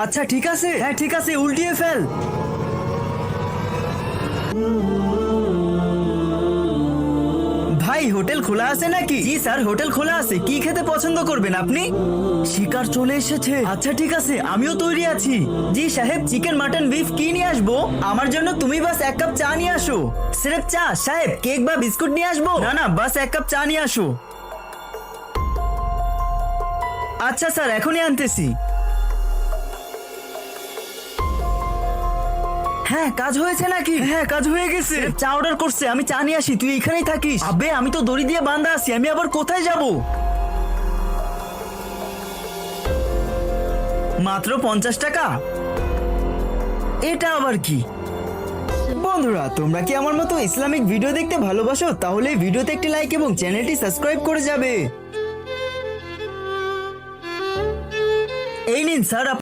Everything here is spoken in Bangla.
আচ্ছা ঠিক আছে, হ্যাঁ ঠিক আছে, উল্টিয়ে ফেল। ভাই হোটেল খোলা আছে নাকি? জি স্যার, হোটেল খোলা আছে। কি খেতে পছন্দ করবেন আপনি? শিকার চলে এসেছে। আচ্ছা ঠিক আছে, আমিও তৈরি আছি। জি সাহেব, চিকেন মাটন বিফ কি নিয়ে আসবো? আমার জন্য তুমি বাস 1 কাপ চা নিয়ে আসো। সিরেফ চা? সাহেব কেক বা বিস্কুট নিয়ে আসবো? না না, বাস 1 কাপ চা নিয়ে আসো। আচ্ছা স্যার, এখনই আনতেছি। হ্যাঁ, কাজ হয়েছে নাকি? হ্যাঁ, কাজ হয়ে গেছে। চা অর্ডার করছে, আমি চা নিয়ে আসি, তুই এখানেই থাকিস। আবে আমি তো দড়ি দিয়ে বাঁধা আছি, আমি আবার কোথায় যাব? মাত্র 50 টাকা? এটা আবার কি? বন্ধুরা, তোমরা কি আমার মতো ইসলামিক ভিডিও দেখতে ভালোবাসো? তাহলে ভিডিওতে একটি লাইক এবং চ্যানেলটি সাবস্ক্রাইব করে যাবে। এই নিন স্যার।